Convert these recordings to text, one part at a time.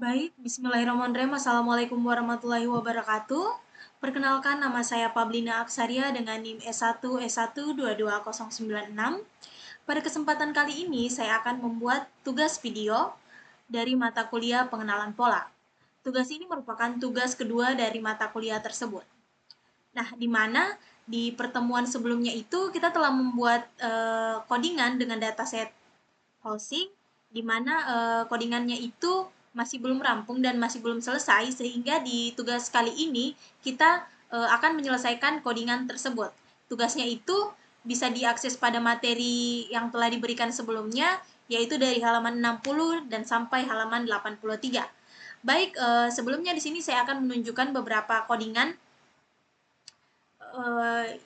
Baik, bismillahirrahmanirrahim. Assalamualaikum warahmatullahi wabarakatuh. Perkenalkan, nama saya Pablina Aksaria dengan NIM S1S1220096. Pada kesempatan kali ini, saya akan membuat tugas video dari mata kuliah pengenalan pola. Tugas ini merupakan tugas kedua dari mata kuliah tersebut. Nah, di mana di pertemuan sebelumnya itu kita telah membuat codingan dengan dataset housing, di mana codingannya itu masih belum rampung dan masih belum selesai, sehingga di tugas kali ini kita akan menyelesaikan codingan tersebut. Tugasnya itu bisa diakses pada materi yang telah diberikan sebelumnya, yaitu dari halaman 60 dan sampai halaman 83. Baik, sebelumnya di sini saya akan menunjukkan beberapa codingan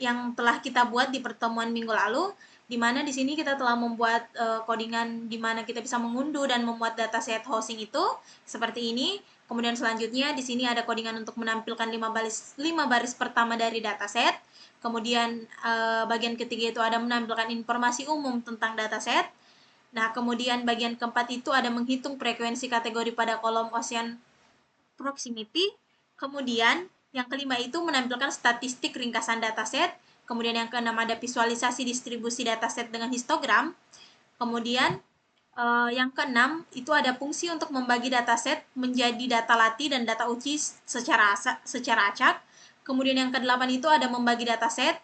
yang telah kita buat di pertemuan minggu lalu, di mana di sini kita telah membuat codingan di mana kita bisa mengunduh dan memuat dataset housing itu seperti ini. Kemudian selanjutnya di sini ada codingan untuk menampilkan 5 baris pertama dari dataset. Kemudian bagian ketiga itu ada menampilkan informasi umum tentang dataset. Nah, kemudian bagian keempat itu ada menghitung frekuensi kategori pada kolom Ocean Proximity. Kemudian yang kelima itu menampilkan statistik ringkasan dataset. Kemudian yang keenam ada visualisasi distribusi dataset dengan histogram. Kemudian yang keenam itu ada fungsi untuk membagi dataset menjadi data latih dan data uji secara acak. Kemudian yang kedelapan itu ada membagi dataset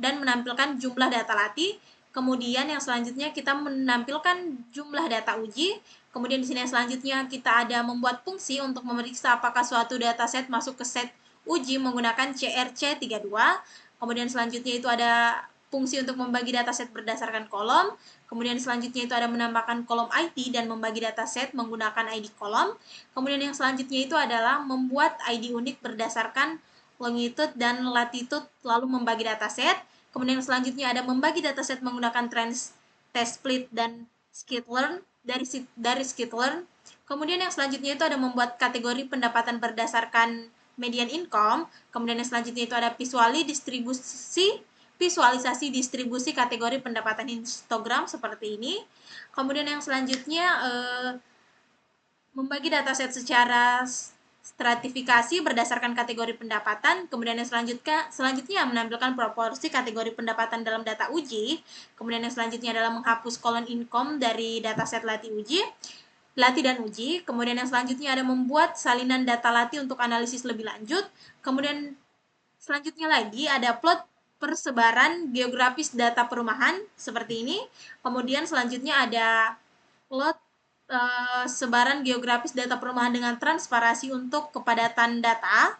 dan menampilkan jumlah data latih. Kemudian yang selanjutnya kita menampilkan jumlah data uji. Kemudian di sini yang selanjutnya kita ada membuat fungsi untuk memeriksa apakah suatu dataset masuk ke set uji menggunakan CRC32. Kemudian selanjutnya itu ada fungsi untuk membagi dataset berdasarkan kolom. Kemudian selanjutnya itu ada menambahkan kolom ID dan membagi dataset menggunakan ID kolom. Kemudian yang selanjutnya itu adalah membuat ID unik berdasarkan longitude dan latitude lalu membagi dataset. Kemudian yang selanjutnya ada membagi dataset menggunakan test split dan skitlearn dari skitlearn. Kemudian yang selanjutnya itu ada membuat kategori pendapatan berdasarkan median income. Kemudian yang selanjutnya itu ada visualisasi distribusi kategori pendapatan histogram seperti ini. Kemudian yang selanjutnya membagi dataset secara stratifikasi berdasarkan kategori pendapatan. Kemudian yang selanjutnya menampilkan proporsi kategori pendapatan dalam data uji. Kemudian yang selanjutnya adalah menghapus kolom income dari dataset latih dan uji. Kemudian yang selanjutnya ada membuat salinan data latih untuk analisis lebih lanjut. Kemudian selanjutnya lagi ada plot persebaran geografis data perumahan seperti ini. Kemudian selanjutnya ada plot sebaran geografis data perumahan dengan transparansi untuk kepadatan data.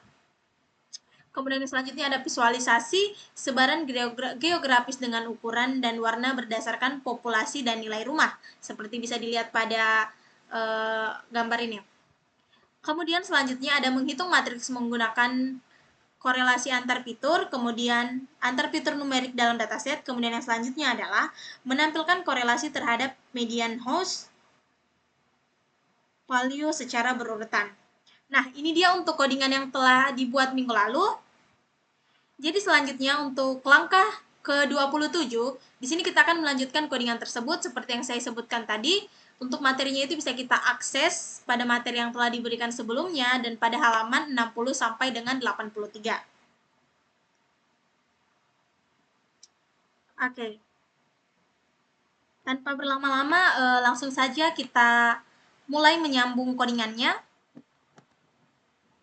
Kemudian yang selanjutnya ada visualisasi sebaran geografis dengan ukuran dan warna berdasarkan populasi dan nilai rumah, seperti bisa dilihat pada gambar ini. Kemudian selanjutnya ada menghitung matriks menggunakan korelasi antar fitur, kemudian antar fitur numerik dalam dataset. Kemudian yang selanjutnya adalah menampilkan korelasi terhadap median host value secara berurutan. Nah, ini dia untuk codingan yang telah dibuat minggu lalu. Jadi selanjutnya untuk langkah ke-27, di sini kita akan melanjutkan codingan tersebut seperti yang saya sebutkan tadi. Untuk materinya itu bisa kita akses pada materi yang telah diberikan sebelumnya dan pada halaman 60 sampai dengan 83. Oke. Tanpa berlama-lama, langsung saja kita mulai menyambung codingannya.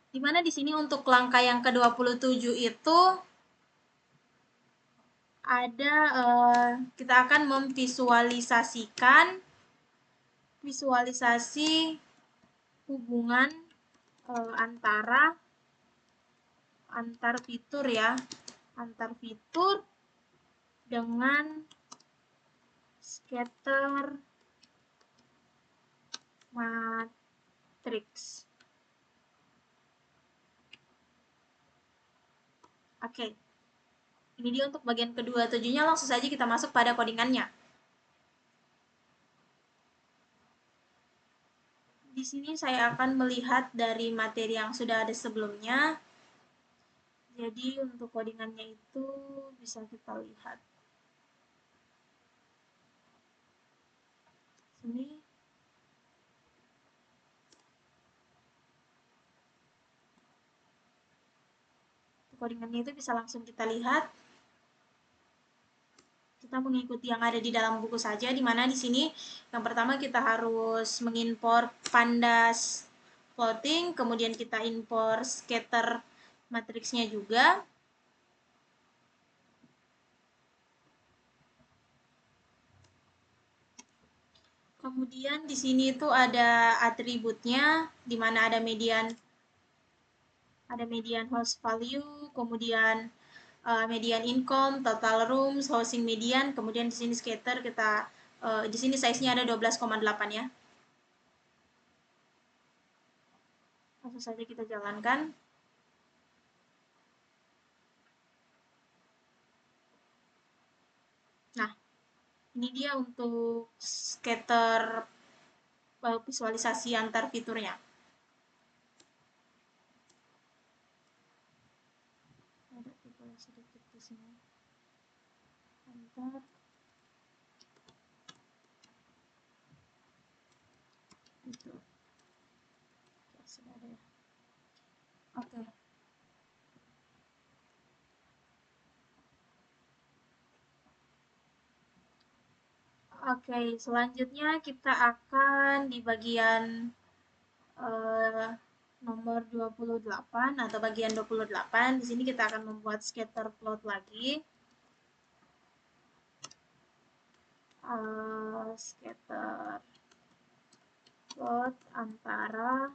Di mana di sini untuk langkah yang ke-27 itu ada kita akan memvisualisasikan hubungan antar fitur ya, antar fitur dengan scatter matrix. Oke. Ini dia untuk bagian ke-27-nya, langsung saja kita masuk pada codingannya. Di sini saya akan melihat dari materi yang sudah ada sebelumnya. Jadi untuk codingannya itu bisa kita lihat. Sini. codingannya itu bisa langsung kita lihat. Kita mengikuti yang ada di dalam buku saja, di mana di sini yang pertama kita harus mengimpor pandas plotting, kemudian kita impor scatter matriksnya juga. Kemudian di sini itu ada atributnya, di mana ada median host value, kemudian median income, total rooms, housing median, kemudian di sini scatter kita di sini size-nya ada 12,8 ya. Langsung saja kita jalankan. Nah, ini dia untuk scatter visualisasi antar fiturnya. Ada fitur sedikit di sini. Antar itu. Oke, sudah ada ya. Oke. Oke, selanjutnya kita akan di bagian nomor 28 atau bagian 28. Di sini kita akan membuat scatter plot lagi. Scatter plot antara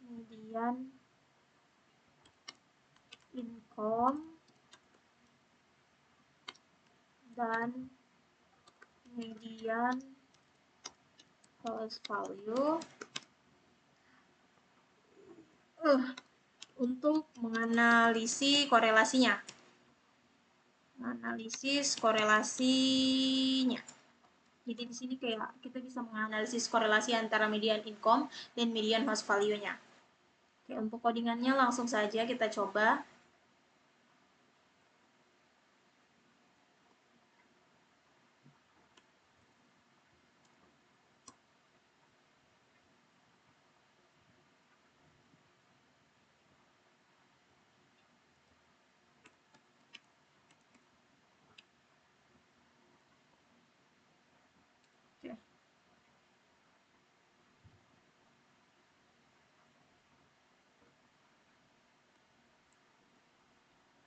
median income dan median host value untuk menganalisis korelasinya. Jadi di sini kayak kita bisa menganalisis korelasi antara median income dan median host value-nya. Oke, untuk codingannya langsung saja kita coba. Oke.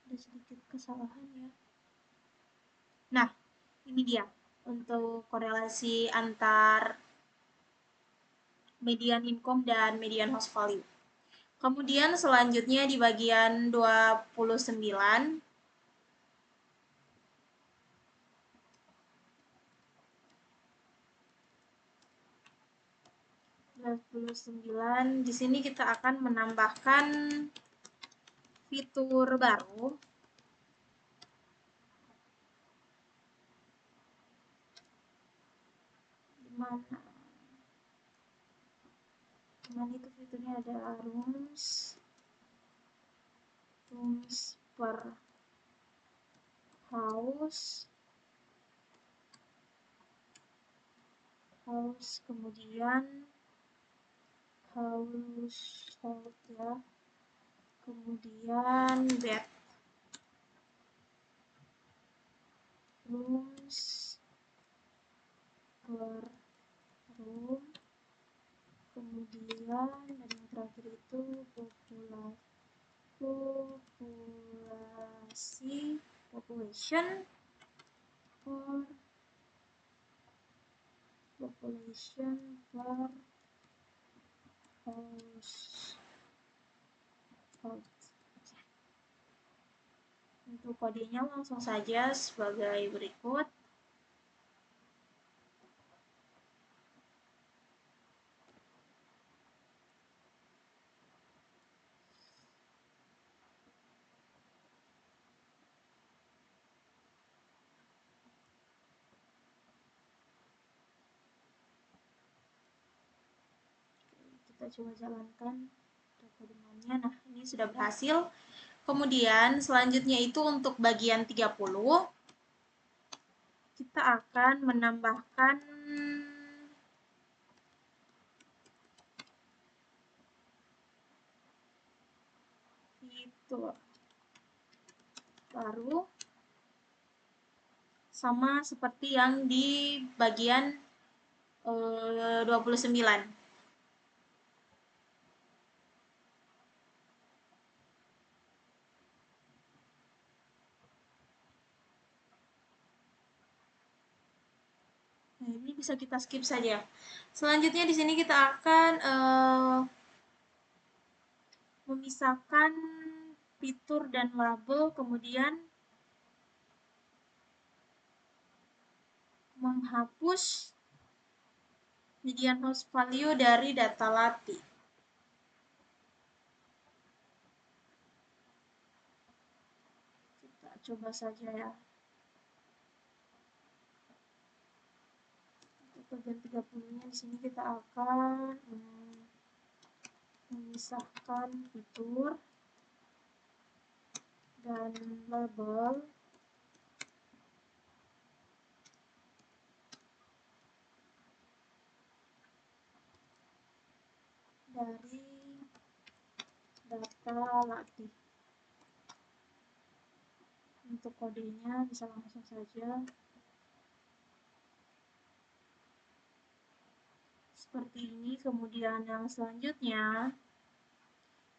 Ada sedikit kesalahan ya. Nah, ini dia untuk korelasi antar median income dan median host value. Kemudian selanjutnya di bagian 29 di sini kita akan menambahkan fitur baru. Dimana itu fiturnya ada rooms per house, kemudian household ya, kemudian bed, rooms per room, kemudian dan yang terakhir itu population per household. Untuk kodenya langsung saja sebagai berikut. Kita coba jalankan kodenya. Nah, ini sudah berhasil. Kemudian selanjutnya itu untuk bagian 30 kita akan menambahkan Tuh. Lalu sama seperti yang di bagian 29. Nah, ini bisa kita skip saja. Selanjutnya di sini kita akan memisahkan fitur dan label, kemudian menghapus median host value dari data latih. Kita coba saja ya. Untuk bagian 30-nya di sini kita akan memisahkan fitur dan label dari data latih. Untuk kodenya bisa langsung saja seperti ini. Kemudian yang selanjutnya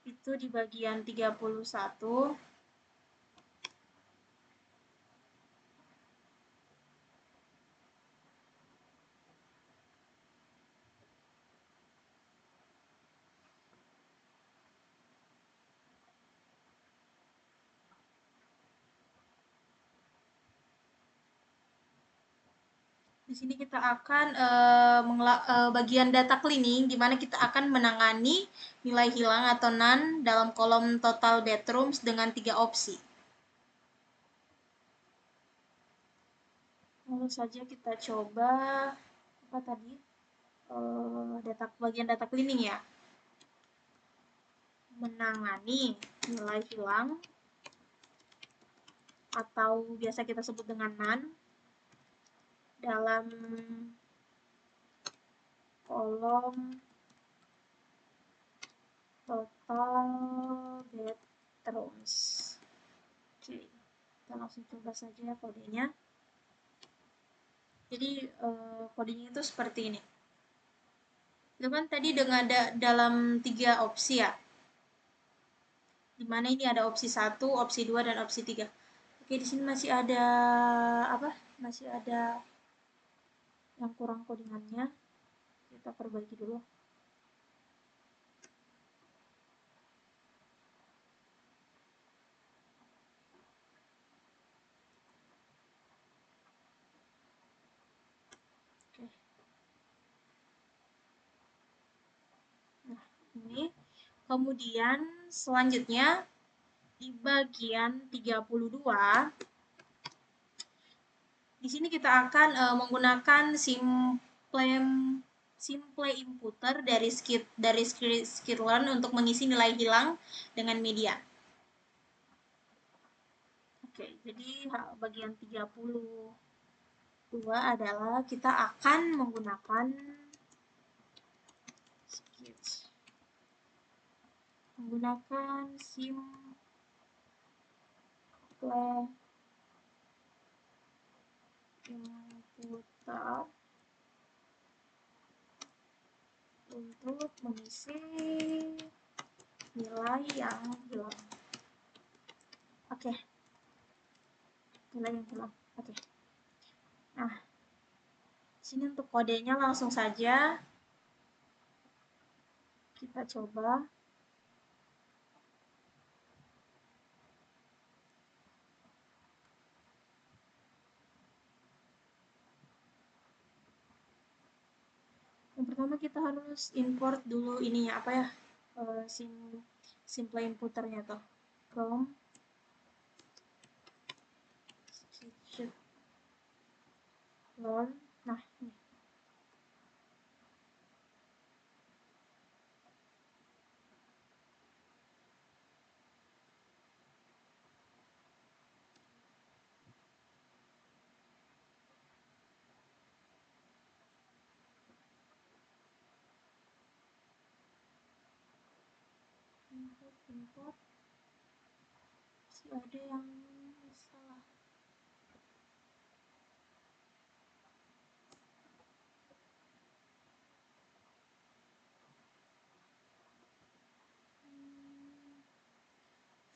itu di bagian 31. Di sini kita akan bagian data cleaning, di mana kita akan menangani nilai hilang atau none dalam kolom total bedrooms dengan 3 opsi. Lalu saja kita coba apa tadi? Bagian data cleaning ya. Menangani nilai hilang atau biasa kita sebut dengan none dalam kolom total bedrooms. Oke, kita langsung coba saja kodenya. Jadi kodenya itu seperti ini. Itu kan tadi dengan dalam 3 opsi ya. Dimana ini ada opsi 1, opsi 2, dan opsi 3. Oke, di sini masih ada apa? Masih ada yang kurang codingannya. Kita perbaiki dulu. Oke. Nah, ini. Kemudian selanjutnya di bagian 32 di sini kita akan menggunakan simple imputer dari skitlearn untuk mengisi nilai hilang dengan media. Oke, jadi bagian 32 adalah kita akan menggunakan simple imputer untuk mengisi nilai yang hilang. Oke. Nilai yang hilang. Oke. Nah, sini untuk kodenya langsung saja kita coba. Yang pertama kita harus import dulu ininya apa ya? Simple imputernya tuh. From learn. Nah, ini. Import. Ada yang salah.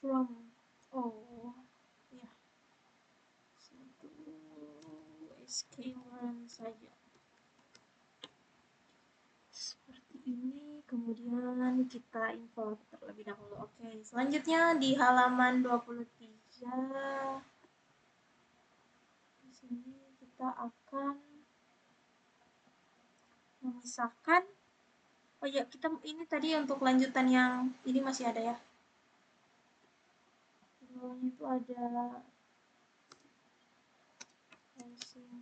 From, oh ya, satu scalar saja seperti ini, kemudian kita import terlebih dahulu. Oke, selanjutnya di halaman 23 di sini kita akan memisahkan. Oh ya, kita ini tadi untuk lanjutan yang ini masih ada ya. Di bawahnya itu ada housing.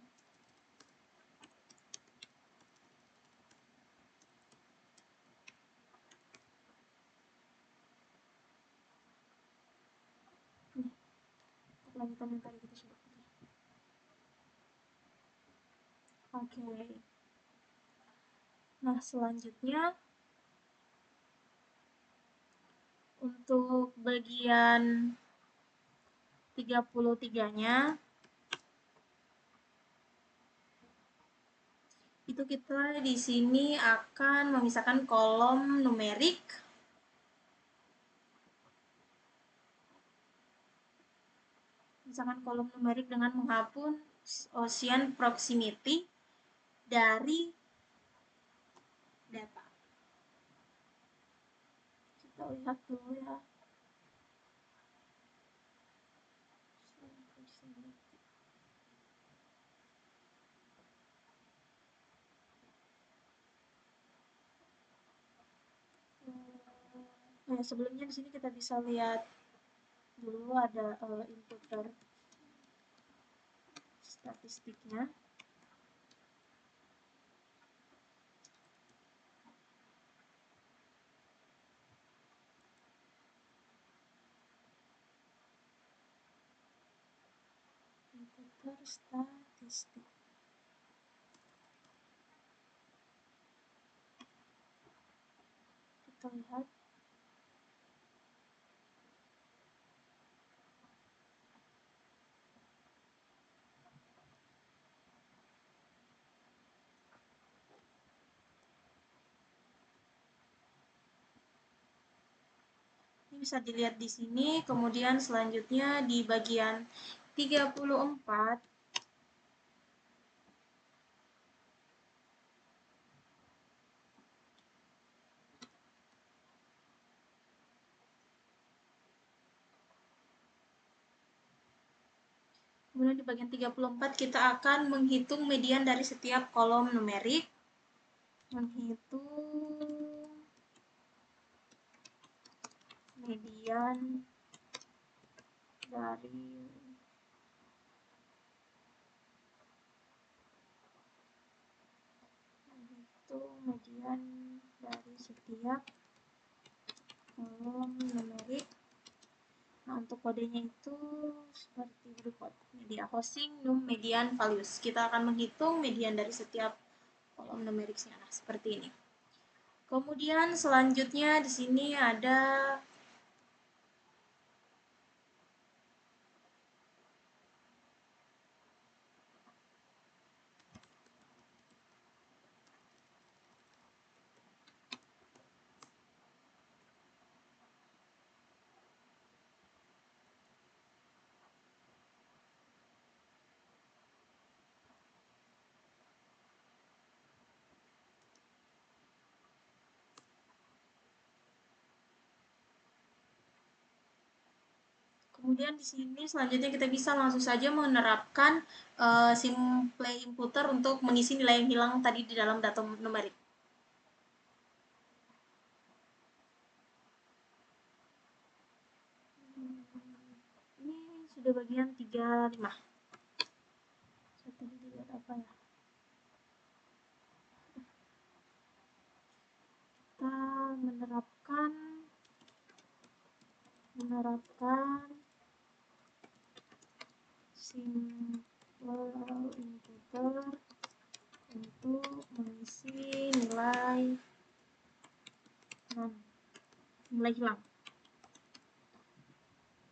Nih, lanjutan yang tadi kita sudah. Oke. Nah, selanjutnya untuk bagian 33-nya itu kita di sini akan memisahkan kolom numerik dengan menghapus ocean proximity dari data. Kita lihat dulu ya. Nah, sebelumnya di sini kita bisa lihat dulu ada inputer statistiknya. Inputer statistik. Kita lihat. Ini bisa dilihat di sini, kemudian selanjutnya di bagian 34 kemudian di bagian 34 kita akan menghitung median dari setiap kolom numerik. Menghitung median dari setiap kolom numerik. Nah, untuk kodenya itu seperti berikut. Media hosting, num, median, values. Kita akan menghitung median dari setiap kolom numeriknya. Nah, seperti ini. Kemudian selanjutnya di sini ada kemudian di sini selanjutnya kita bisa langsung saja menerapkan simple imputer untuk mengisi nilai yang hilang tadi di dalam data numerik. Ini sudah bagian 35. Saya tadi dilihat apa ya? Kita menerapkan simple imputer untuk mengisi nilai hilang.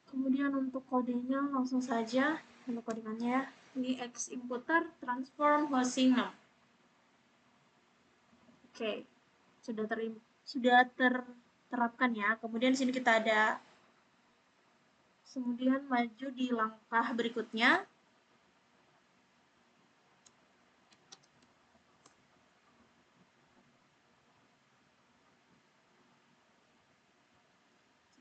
Kemudian Kemudian untuk kodenya langsung saja untuk codingannya ya. Ini X inputer transform housing 6. Oke, sudah terterapkan ya. Kemudian di sini kita ada, kemudian maju di langkah berikutnya.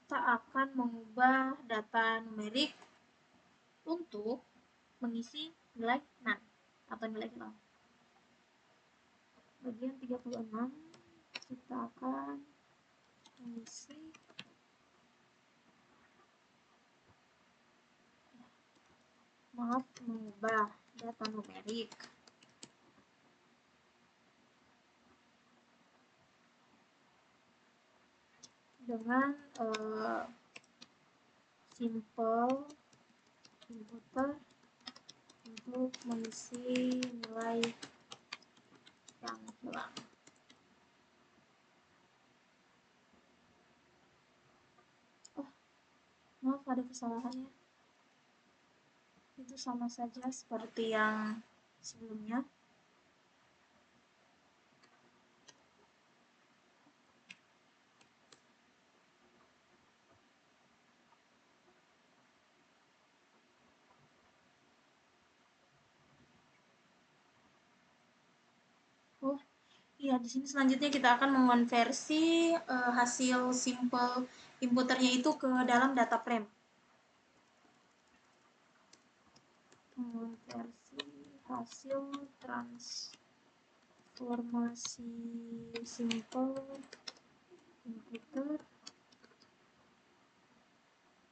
Kita akan mengubah data numerik untuk mengisi nilai none atau nilai hilang. Bagian 36 kita akan mengisi mengubah data numerik dengan simple inputer untuk mengisi nilai yang hilang. Oh, maaf ada kesalahannya. Itu sama saja seperti yang sebelumnya. Oh, iya, di sini selanjutnya kita akan mengonversi hasil simple inputernya itu ke dalam data frame. Mengonversi hasil transformasi simple inputer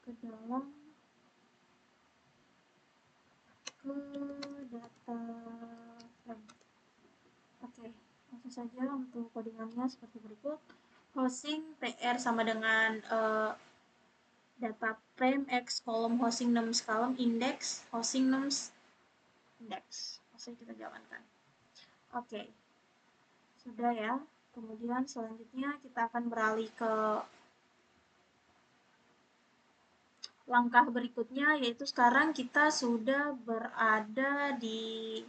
ke dalam data frame. Oke, langsung saja untuk codingannya seperti berikut. Housing TR sama dengan data frame X kolom housing nums kolom index housing nums index. Langsung kita jalankan. Oke, sudah ya. Kemudian selanjutnya kita akan beralih ke langkah berikutnya, yaitu sekarang kita sudah berada di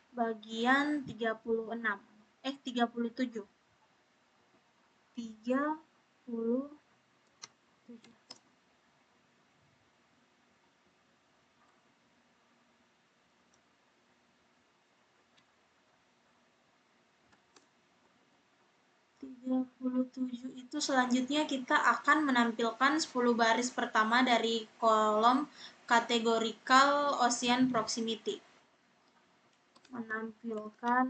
bagian 37. 37. Itu selanjutnya kita akan menampilkan 10 baris pertama dari kolom categorical ocean proximity. Menampilkan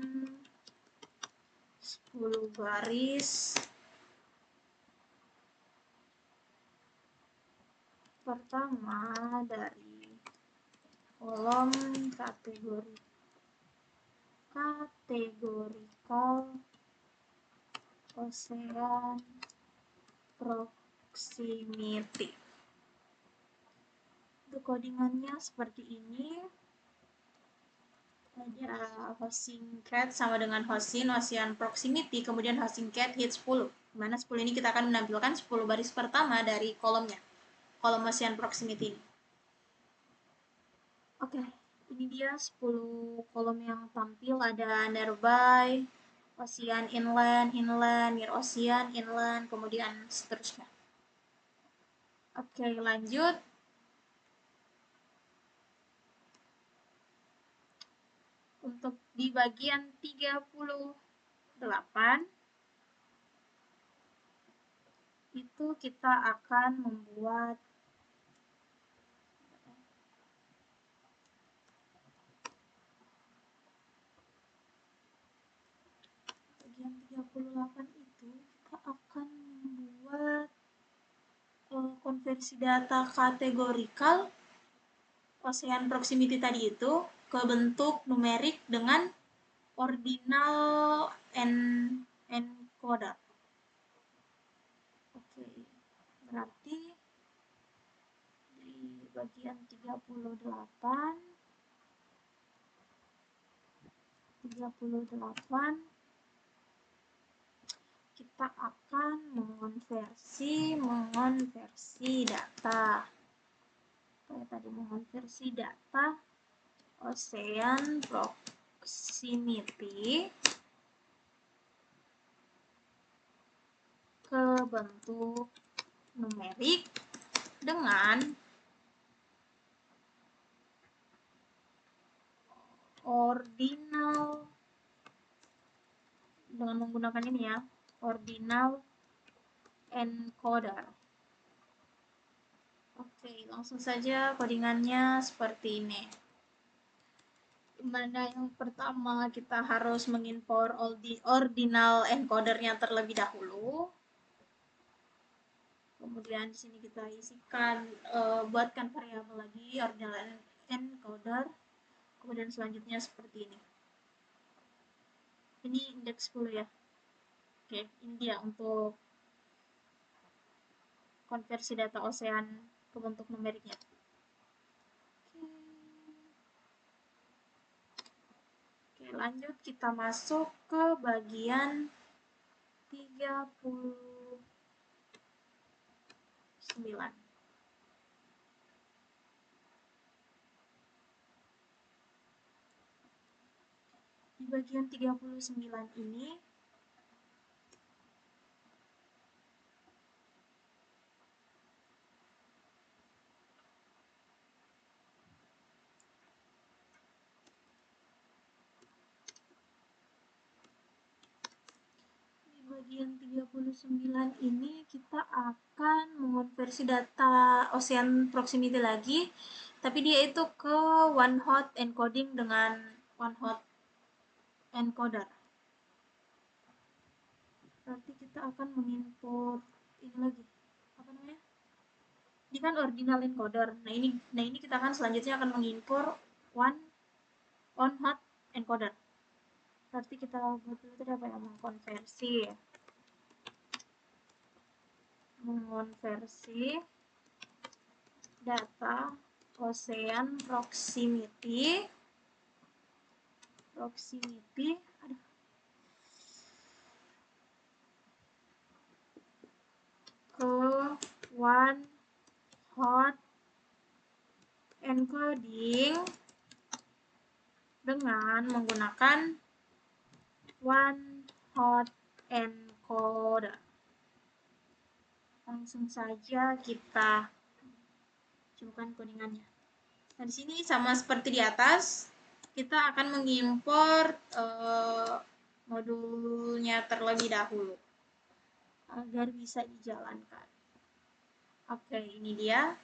10 baris pertama dari kolom categorical ocean proximity. Untuk codingannya seperti ini. Ada housing cat sama dengan housing ocean proximity, kemudian housing cat hit 10. Dimana 10 ini kita akan menampilkan 10 baris pertama dari kolomnya, kolom ocean proximity ini. Oke, ini dia 10 kolom yang tampil. Ada nearby, ocean, inland, near ocean, inland, kemudian seterusnya. Oke, lanjut. Untuk di bagian 38 itu kita akan membuat bagian 38 itu kita akan membuat konversi data kategorikal ocean proximity tadi itu ke bentuk numerik dengan ordinal encoder. Oke, berarti di bagian 38 kita akan mengonversi data Saya tadi mengonversi data Ocean Proximity ke bentuk numerik dengan ordinal, dengan menggunakan ini ya, ordinal encoder. Oke, langsung saja codingannya seperti ini. Dimana yang pertama kita harus mengimpor ordinal encodernya terlebih dahulu. Kemudian di sini kita isikan, buatkan variabel lagi ordinal encoder. Kemudian selanjutnya seperti ini. Ini indeks 10 ya. Oke, ini dia untuk konversi data Ocean ke bentuk numeriknya. Oke, lanjut kita masuk ke bagian 39. Di bagian 39 ini kita akan mengonversi data Ocean Proximity lagi, tapi dia itu ke one hot encoding dengan one hot encoder. Berarti kita akan mengimport ini lagi, apa namanya? Ini kan ordinal encoder. Nah ini kita akan selanjutnya akan mengimpor one on hot encoder. Berarti kita buat dulu tadi apa ya? Mengonversi data Ocean Proximity ke one hot encoding dengan menggunakan one hot encoder. Langsung saja kita cobakan codingannya. Nah, di sini sama seperti di atas, kita akan mengimpor modulnya terlebih dahulu agar bisa dijalankan. Oke, ini dia.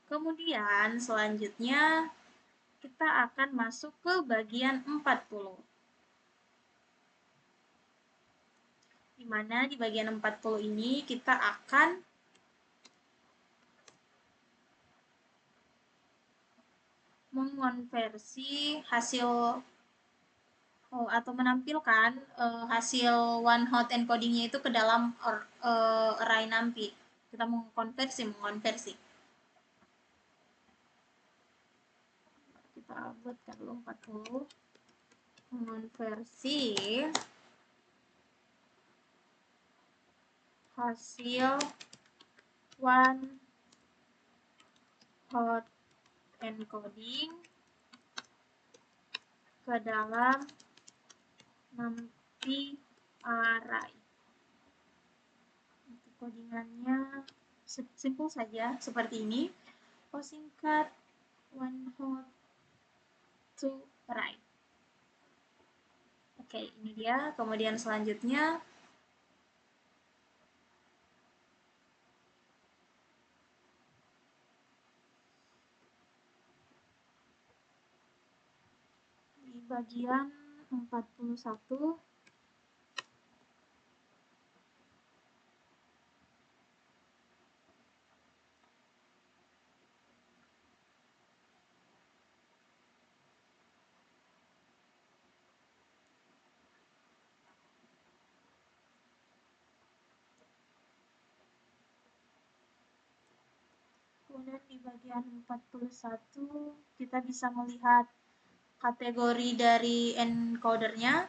Kemudian selanjutnya kita akan masuk ke bagian 40. Di mana di bagian 40 ini kita akan mengonversi hasil atau menampilkan hasil one hot encodingnya itu ke dalam array NumPy. Kita mengonversi. Kita buatkan dulu 40. Mengonversi hasil one hot encoding ke dalam NumPy array. Untuk codingannya simpel saja seperti ini. Singkat one hot to array. Oke, ini dia. Kemudian selanjutnya di bagian 41 kemudian di bagian 41 kita bisa melihat kategori dari encodernya,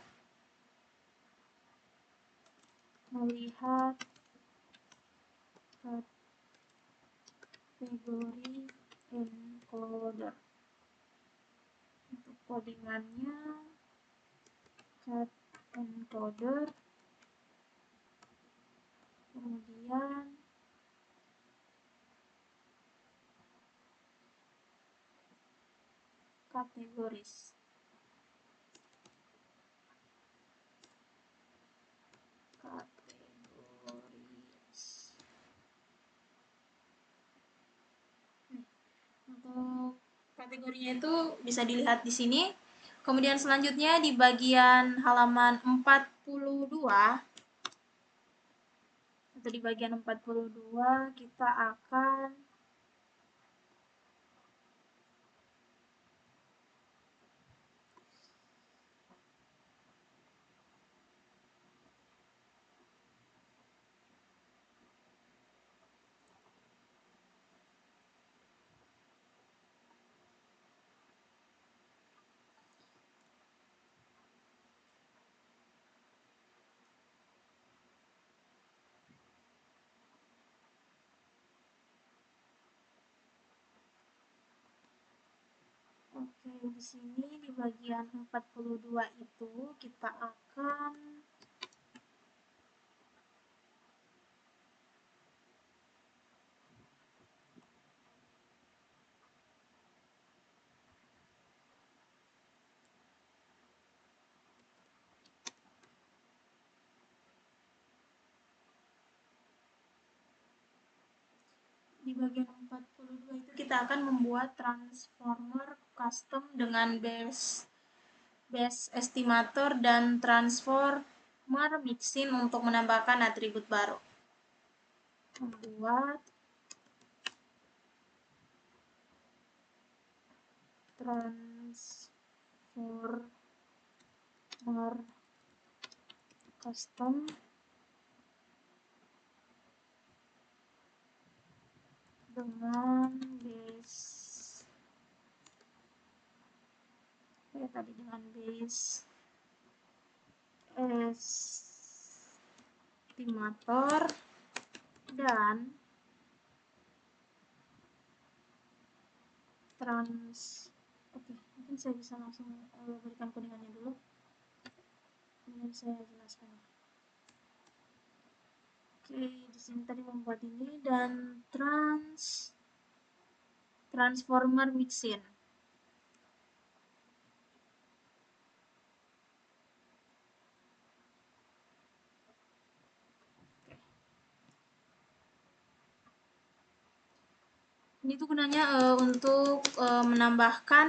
melihat kategori encoder. Untuk codingannya cat encoder, kemudian kategoris. Untuk kategorinya itu bisa dilihat di sini. Kemudian selanjutnya di bagian halaman 42 atau di bagian 42 kita akan di sini di bagian 42 itu kita akan di bagian 42 itu kita akan membuat transformer custom dengan base estimator dan transformer mixin untuk menambahkan atribut baru. Membuat transformer custom dengan base estimator dan mungkin saya bisa langsung berikan codingannya dulu, kemudian saya jelaskan. Di sini tadi membuat ini dan transformer mixin. Ini tuh gunanya untuk menambahkan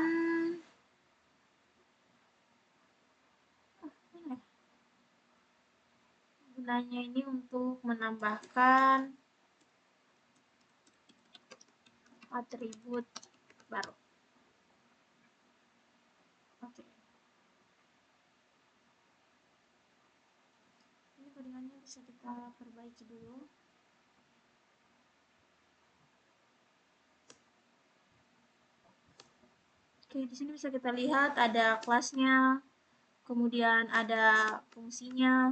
ini untuk menambahkan atribut baru. Ini codingannya bisa kita perbaiki dulu. Di sini bisa kita lihat ada kelasnya, kemudian ada fungsinya.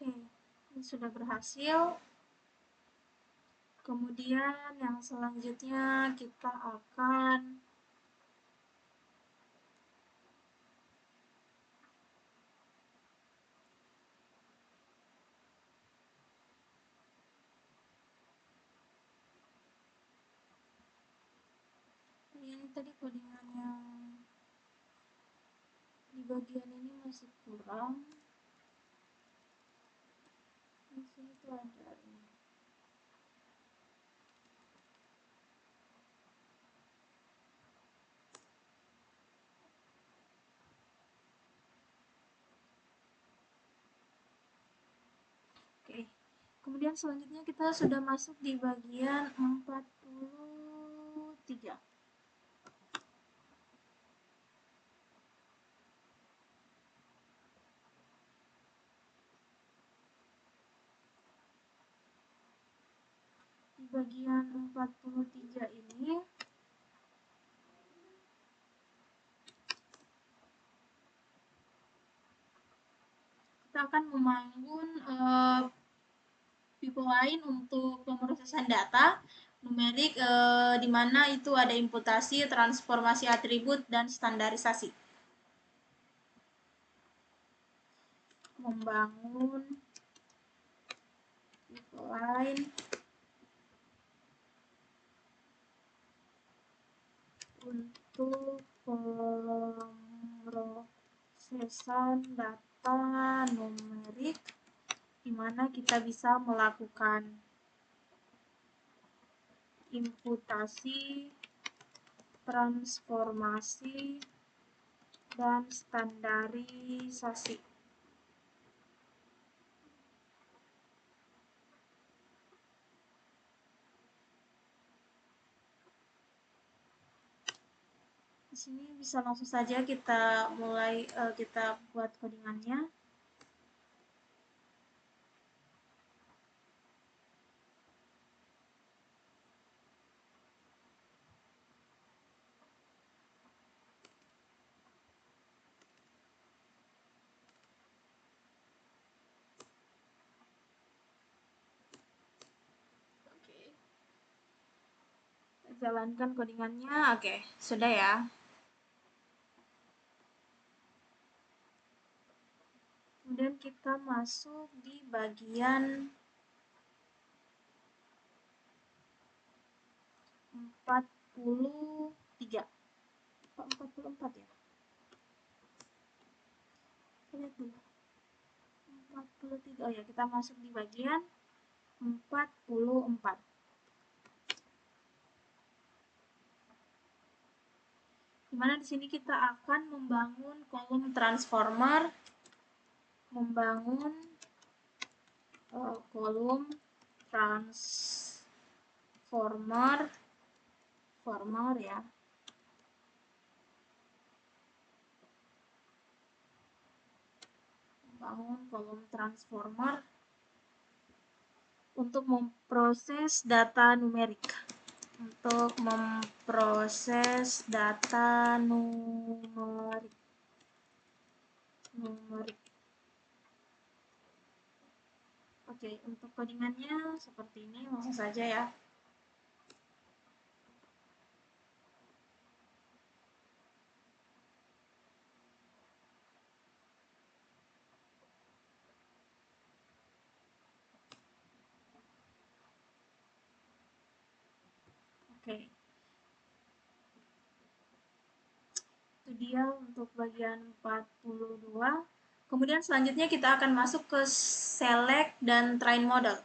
Ini sudah berhasil. Kemudian yang selanjutnya kita akan ini tadi codingan yang di bagian ini masih kurang. Di sini tuh ada ini. Oke. Kemudian selanjutnya kita sudah masuk di bagian 43. Di bagian 43 ini kita akan membangun pipeline untuk pemrosesan data numerik di mana itu ada imputasi, transformasi atribut, dan standarisasi. Membangun pipeline untuk pemrosesan data numerik di mana kita bisa melakukan imputasi, transformasi, dan standarisasi. Di sini bisa langsung saja kita mulai kita buat codingannya. Jalankan codingannya. Oke, sudah ya. Kemudian kita masuk di bagian 43. 44 ya? Lihat dulu. 43. Oh ya, kita masuk di bagian 44. Dimana di sini kita akan membangun kolom transformer, membangun kolom transformer ya. Membangun kolom transformer untuk memproses data numerik. Untuk memproses data numerik. Oke, untuk codingannya seperti ini, langsung saja ya. Oke. Itu dia untuk bagian 42. Kemudian selanjutnya kita akan masuk ke select dan train model.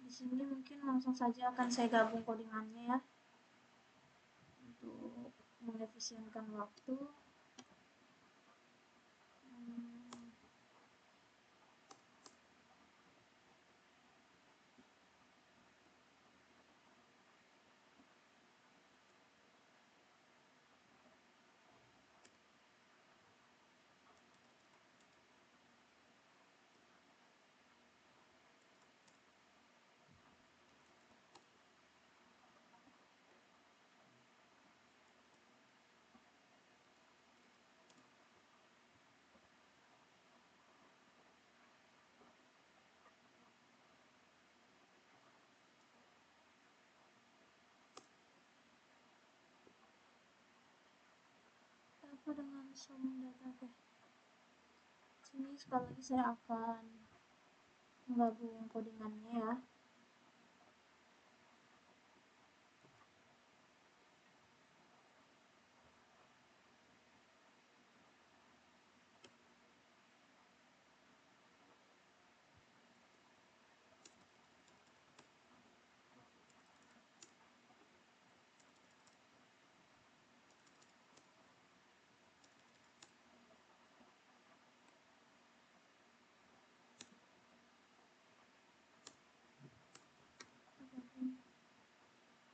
Di sini mungkin langsung saja akan saya gabung codingannya ya, untuk mengefisienkan waktu. dengan sambung data. Oke. Sini sekali lagi saya akan menggabung codingannya ya.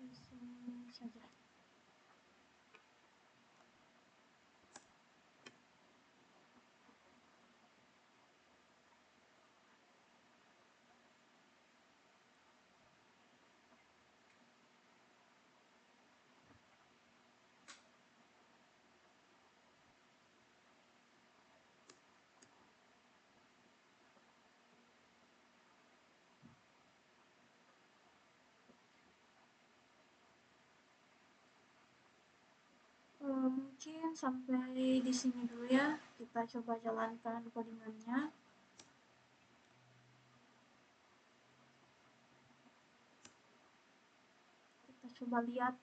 Di sini saja. Mungkin sampai di sini dulu ya. Kita coba jalankan codingannya. Kita coba lihat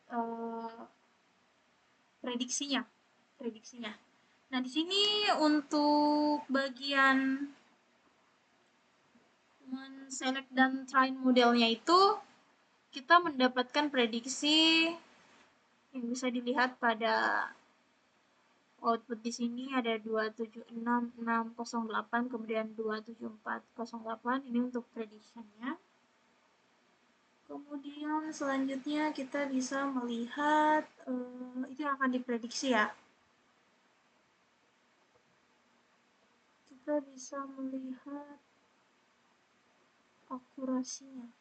prediksinya. Nah, di sini untuk bagian men-select dan train modelnya itu kita mendapatkan prediksi yang bisa dilihat pada output di sini ada 2766608 kemudian 27408 ini untuk prediction-nya. Kemudian selanjutnya kita bisa melihat itu yang akan diprediksi ya. Kita bisa melihat akurasinya.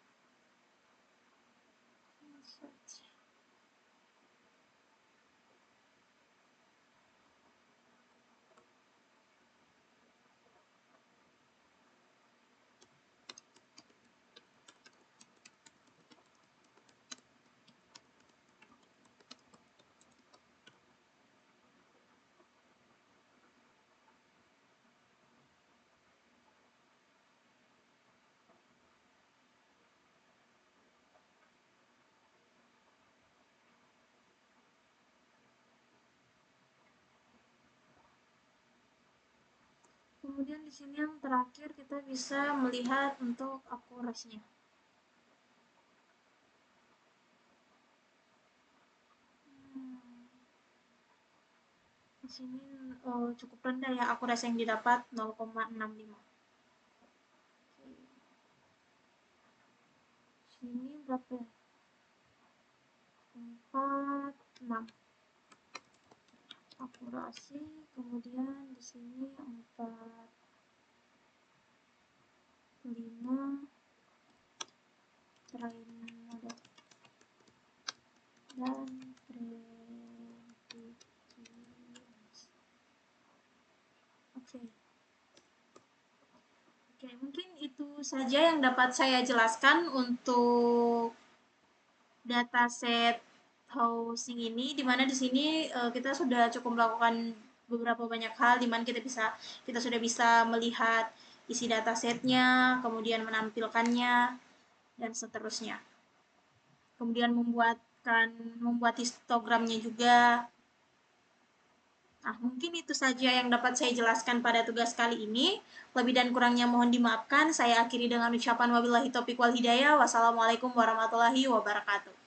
Kemudian di sini yang terakhir kita bisa melihat untuk akurasinya. Di sini cukup rendah ya akurasi yang didapat 0,65. Sini berapa ya? 46 akurasi, kemudian di sini 45 train model dan prediksi. Oke, mungkin itu saja yang dapat saya jelaskan untuk dataset housing ini, di mana di sini kita sudah cukup melakukan beberapa banyak hal, di mana kita sudah bisa melihat isi datasetnya, kemudian menampilkannya dan seterusnya. Kemudian membuat histogramnya juga. Nah, mungkin itu saja yang dapat saya jelaskan pada tugas kali ini. Lebih dan kurangnya mohon dimaafkan. Saya akhiri dengan ucapan wabillahi taufiq wal hidayah. Wassalamualaikum warahmatullahi wabarakatuh.